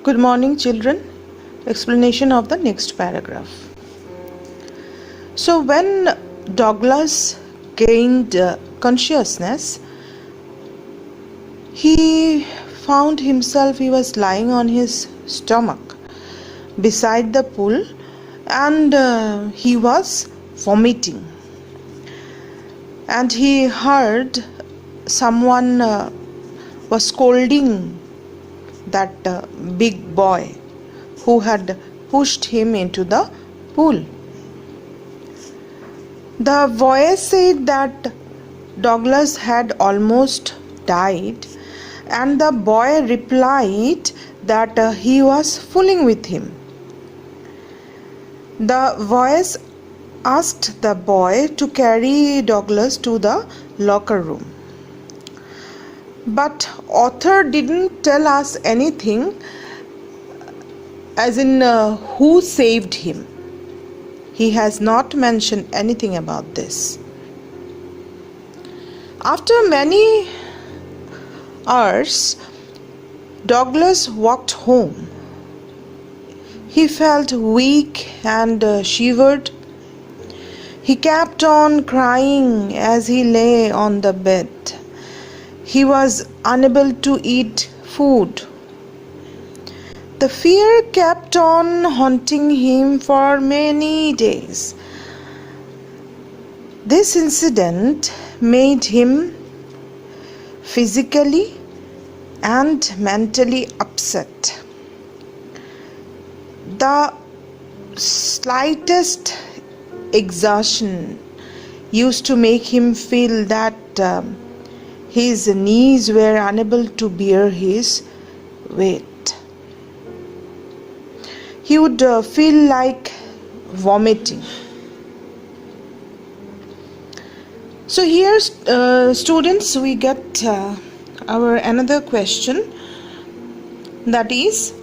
Good morning, children. Explanation of the next paragraph. So, when Douglas gained consciousness, he found himself, he was lying on his stomach beside the pool, and he was vomiting. And he heard someone was scolding that big boy who had pushed him into the pool. The voice said that Douglas had almost died, and the boy replied that he was fooling with him. The voice asked the boy to carry Douglas to the locker room. But author didn't tell us anything as in who saved him. He has not mentioned anything about this. After many hours, Douglas walked home. He felt weak and shivered. He kept on crying as he lay on the bed. He was unable to eat food. The fear kept on haunting him for many days. This incident made him physically and mentally upset. The slightest exertion used to make him feel that his knees were unable to bear his weight. He would feel like vomiting. So here, students, we get our another question, that is,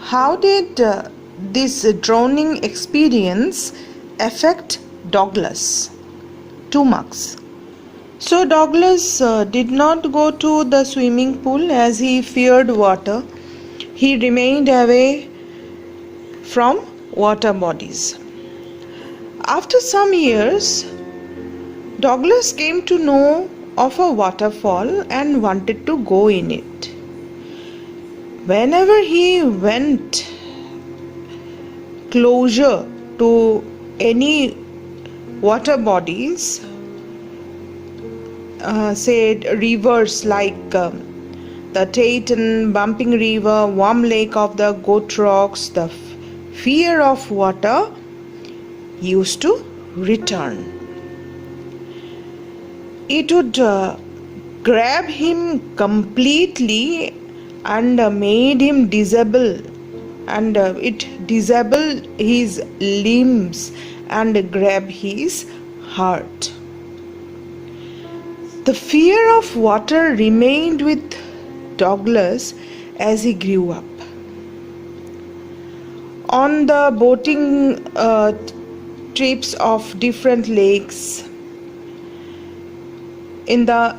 how did this drowning experience affect Douglas? 2 marks. So Douglas did not go to the swimming pool as he feared water. He remained away from water bodies. After some years, Douglas came to know of a waterfall and wanted to go in it. Whenever he went closer to any water bodies, say rivers like the Taiten, Bumping River, Warm Lake of the Goat Rocks, the fear of water used to return. It would grab him completely and made him disabled, and it disabled his limbs and grab his heart. The fear of water remained with Douglas as he grew up. On the boating trips of different lakes in the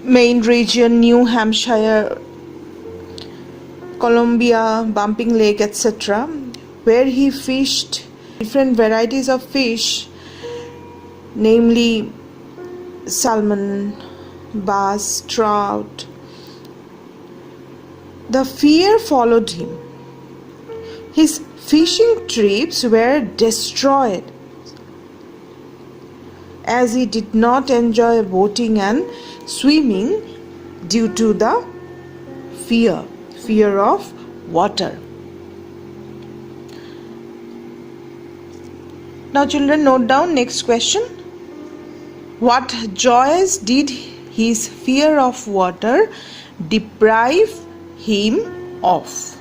main region, New Hampshire, Columbia, Bumping Lake, etc., where he fished different varieties of fish, namely salmon, bass, trout. The fear followed him. His fishing trips were destroyed as he did not enjoy boating and swimming due to the fear of water. Now children, note down next question. What joys did his fear of water deprive him of?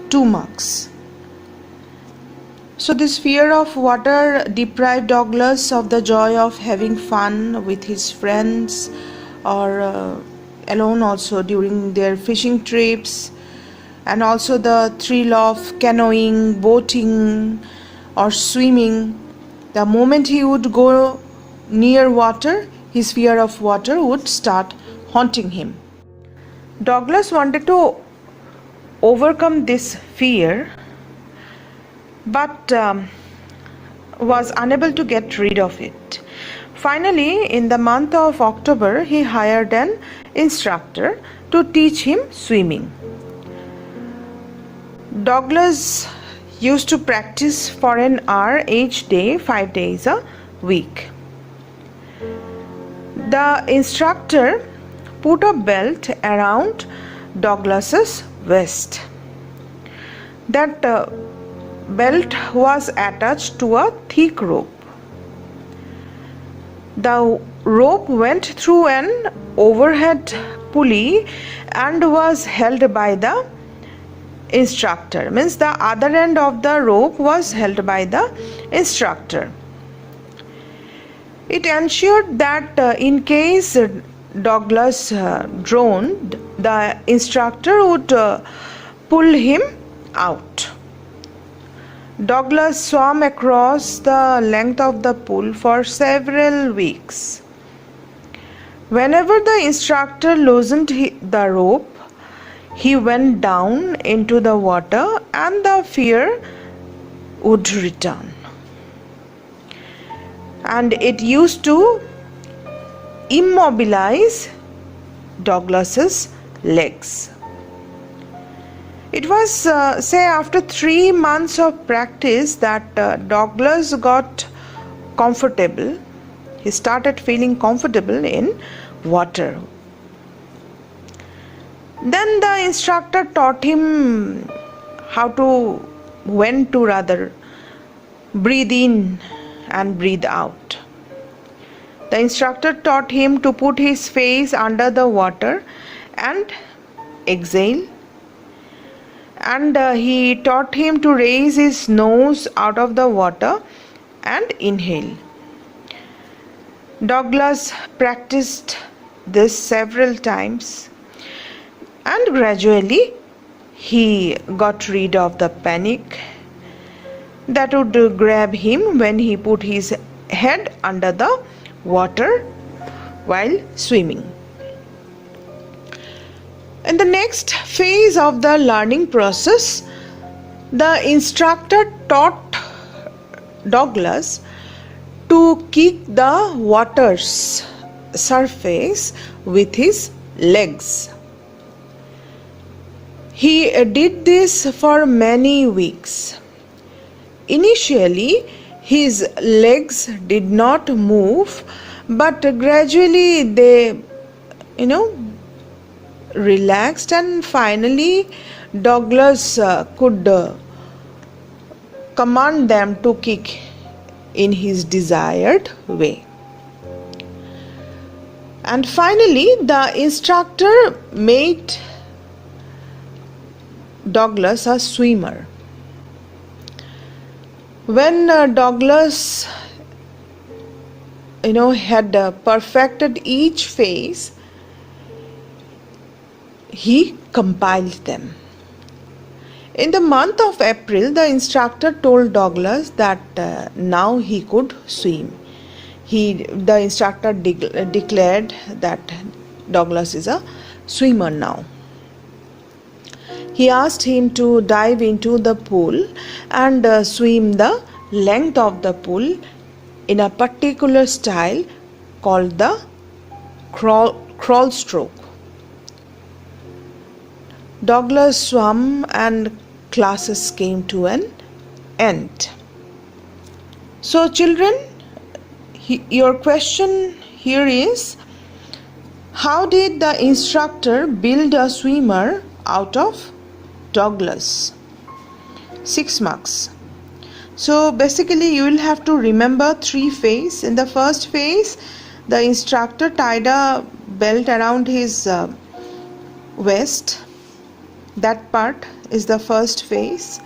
2 marks. So this fear of water deprived Douglas of the joy of having fun with his friends or alone also during their fishing trips, and also the thrill of canoeing, boating or swimming. The moment he would go near water, his fear of water would start haunting him. Douglas wanted to overcome this fear, but was unable to get rid of it. Finally, in the month of October, he hired an instructor to teach him swimming. Douglas used to practice for an hour each day, 5 days a week. The instructor put a belt around Douglas's waist. That belt was attached to a thick rope. The rope went through an overhead pulley and was held by the instructor. Means the other end of the rope was held by the instructor. It ensured that in case Douglas drowned, the instructor would pull him out. Douglas swam across the length of the pool for several weeks. Whenever the instructor loosened the rope, he went down into the water and the fear would return. And it used to immobilize Douglas's legs. It was, say, after 3 months of practice that Douglas got comfortable. He started feeling comfortable in water. Then the instructor taught him when to breathe in and breathe out. The instructor taught him to put his face under the water and exhale. And he taught him to raise his nose out of the water and inhale. Douglas practiced this several times, and gradually he got rid of the panic that would grab him when he put his head under the water while swimming. In the next phase of the learning process, the instructor taught Douglas to kick the water's surface with his legs. He did this for many weeks. Initially, his legs did not move, but gradually they, relaxed, and finally Douglas could command them to kick in his desired way. And finally the instructor made Douglas a swimmer. When Douglas had perfected each phase, he compiled them. In the month of April, the instructor told Douglas that now he could swim. The instructor declared that Douglas is a swimmer now. He asked him to dive into the pool and swim the length of the pool in a particular style called the crawl stroke. Douglas swam and classes came to an end. So children, your question here is, how did the instructor build a swimmer out of Douglas? 6 marks. So basically you will have to remember 3 phases. In the first phase, the instructor tied a belt around his waist. That part is the first phase,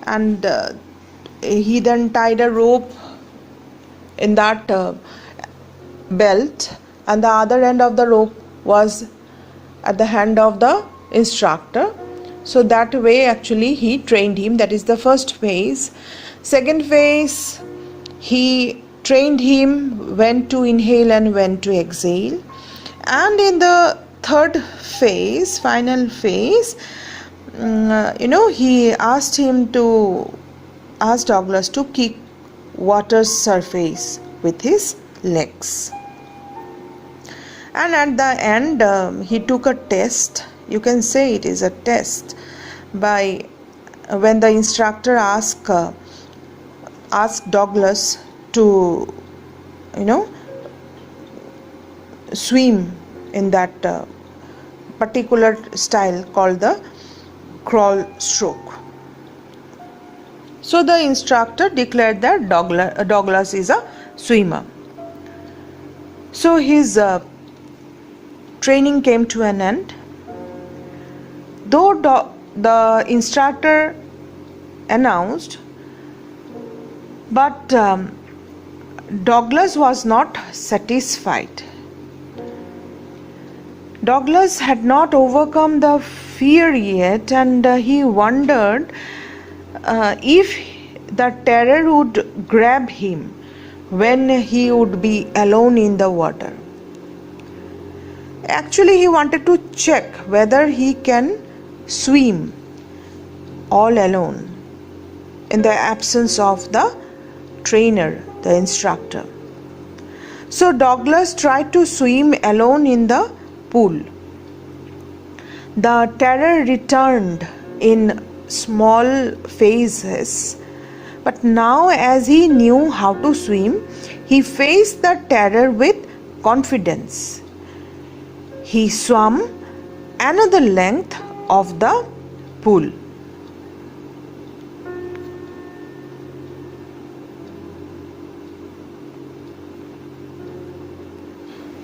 and he then tied a rope in that belt, and the other end of the rope was at the hand of the instructor. So that way actually he trained him. That is the first phase. Second phase, he trained him when to inhale and when to exhale. And in the third phase, final phase, he asked Douglas to kick water's surface with his legs. And at the end, he took a test. You can say it is a test by when the instructor asked Douglas to, swim in that particular style called the crawl stroke. So the instructor declared that Douglas is a swimmer. So his training came to an end. Though the instructor announced, but Douglas was not satisfied. Douglas had not overcome the fear yet, and he wondered if the terror would grab him when he would be alone in the water. Actually, he wanted to check whether he can swim all alone in the absence of the trainer, the instructor. So Douglas tried to swim alone in the pool. The terror returned in small phases, but now as he knew how to swim, he faced the terror with confidence. He swam another length of the pool.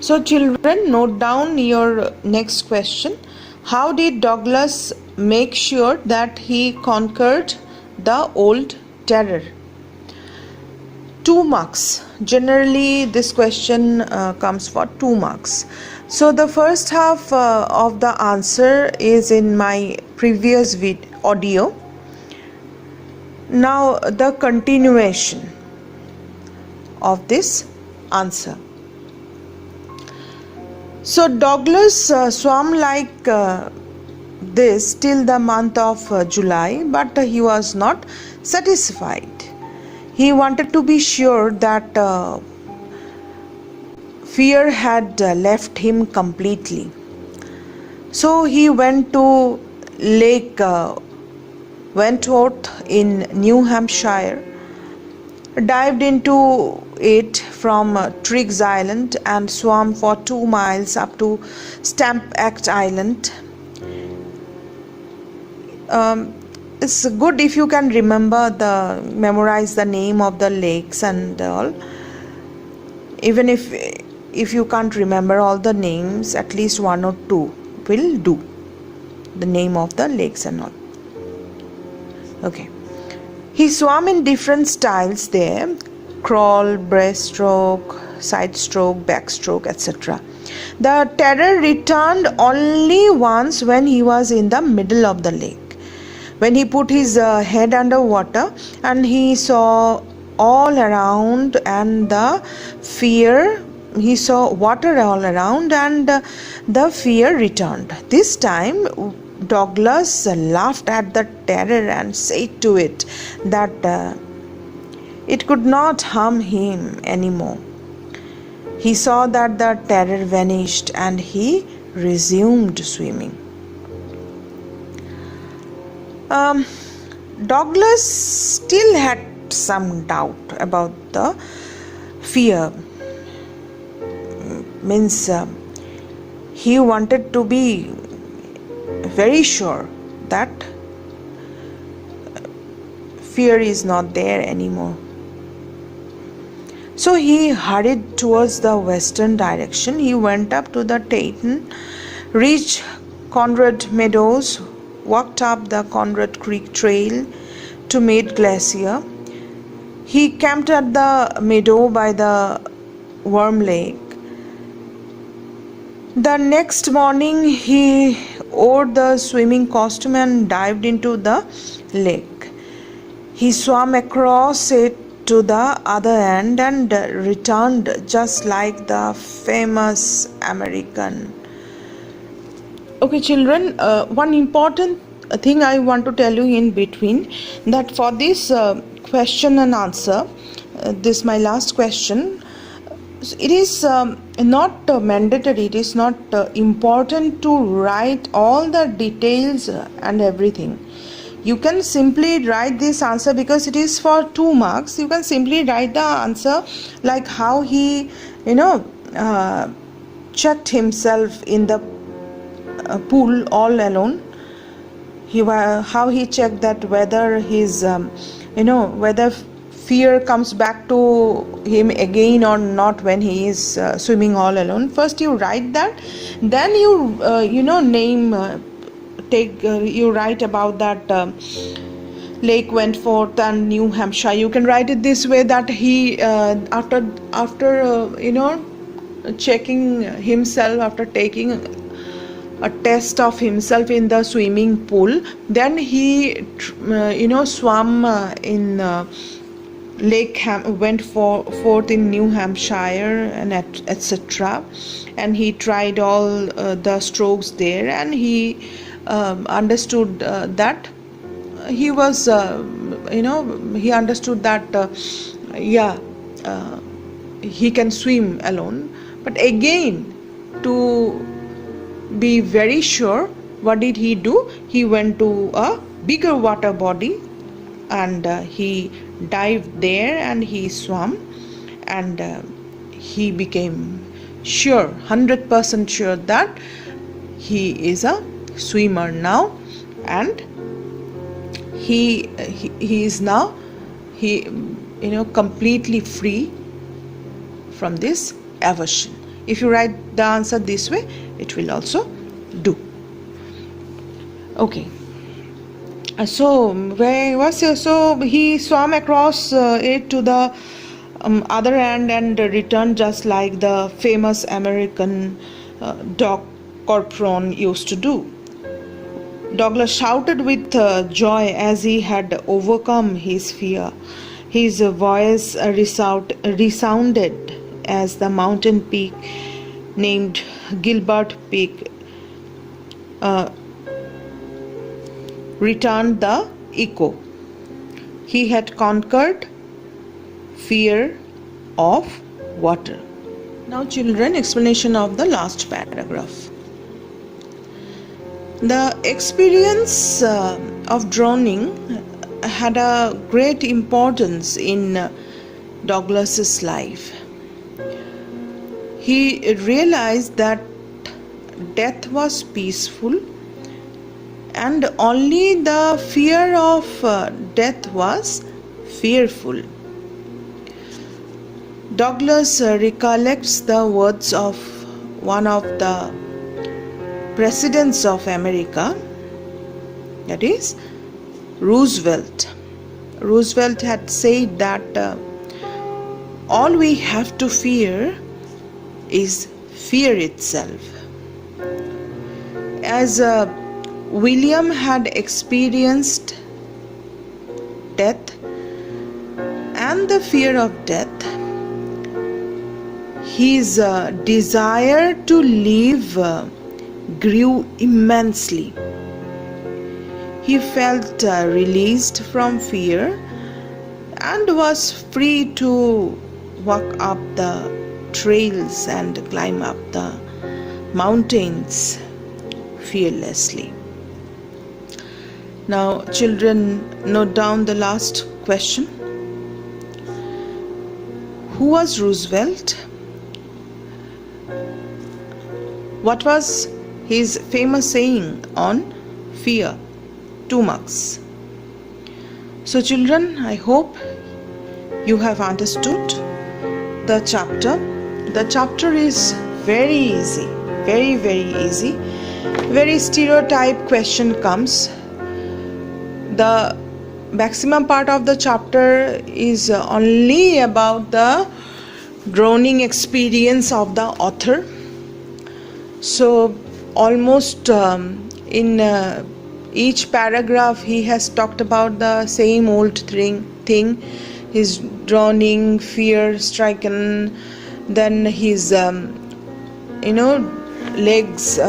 So children, note down your next question. How did Douglas make sure that he conquered the old terror? 2 marks. Generally, this question comes for 2 marks. So the first half of the answer is in my previous audio. Now the continuation of this answer. So Douglas swam like this till the month of July, but he was not satisfied. He wanted to be sure that fear had left him completely. So he went to Lake Wentworth in New Hampshire, dived into it from Triggs Island and swam for 2 miles up to Stampede Island. It's good if you can memorize the name of the lakes and all. Even if you can't remember all the names, at least 1 or 2 will do. The name of the lakes and all. Okay. He swam in different styles there: crawl, breaststroke, side stroke, backstroke, etc. The terror returned only once when he was in the middle of the lake. When he put his head under water and he saw all around and he saw water all around and the fear returned. This time Douglas laughed at the terror and said to it that it could not harm him anymore. He saw that the terror vanished and he resumed swimming. Douglas still had some doubt about the fear. Means he wanted to be very sure that fear is not there anymore. So he hurried towards the western direction. He went up to the Teton, reached Conrad Meadows, walked up the Conrad Creek Trail to Meade Glacier. He camped at the meadow by the Worm Lake. The next morning he wore the swimming costume and dived into the lake. He swam across it to the other end and returned just like the famous American Okay, children, one important thing I want to tell you in between, that for this question and answer, this my last question, it is not mandatory, it is not important to write all the details and everything. You can simply write this answer because it is for 2 marks. You can simply write the answer like how he, checked himself in the pool all alone. How he checked that whether his, whether fear comes back to him again or not when he is swimming all alone. First you write that, then you name you write about that Lake Wentworth and New Hampshire. You can write it this way, that he after checking himself, after taking a test of himself in the swimming pool, then he swam in Lake Wentworth in New Hampshire and etc. And he tried all the strokes there, and he understood that he was he understood that he can swim alone. But again, to be very sure, what did he do? He went to a bigger water body and he dived there and he swam, and he became sure, 100% sure, that he is a swimmer now, and he is now completely free from this aversion. If you write the answer this way, it will also do. Okay. So where was he? So he swam across it to the other end and returned just like the famous American Doc Corcoran used to do. Douglas shouted with joy as he had overcome his fear. His voice resounded as the mountain peak named Gilbert Peak returned the echo. He had conquered fear of water. Now, children, explanation of the last paragraph. The experience of drowning had a great importance in Douglas's life. He realized that death was peaceful and only the fear of death was fearful. Douglas recollects the words of one of the presidents of America, that is Roosevelt. Roosevelt had said that all we have to fear is fear itself. As William had experienced death and the fear of death, his desire to live grew immensely. He felt released from fear and was free to walk up the trails and climb up the mountains fearlessly. Now, children, note down the last question. Who was Roosevelt? What was his famous saying on fear? 2 marks. So, children, I hope you have understood the chapter. The chapter is very easy, very, very easy. Very stereotype question comes. The maximum part of the chapter is only about the drowning experience of the author. So almost in each paragraph he has talked about the same old thing. His drowning, fear stricken, then his legs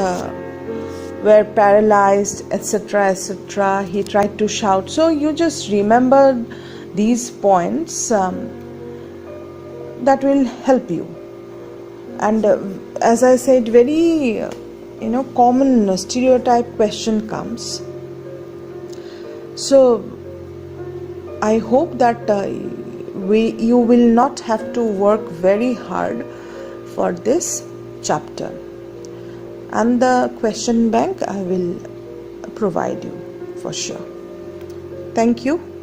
were paralyzed, etc., etc. He tried to shout. So you just remember these points, that will help you. And as I said, very common stereotype question comes. So I hope that you will not have to work very hard for this chapter, and the question bank I will provide you for sure. Thank you.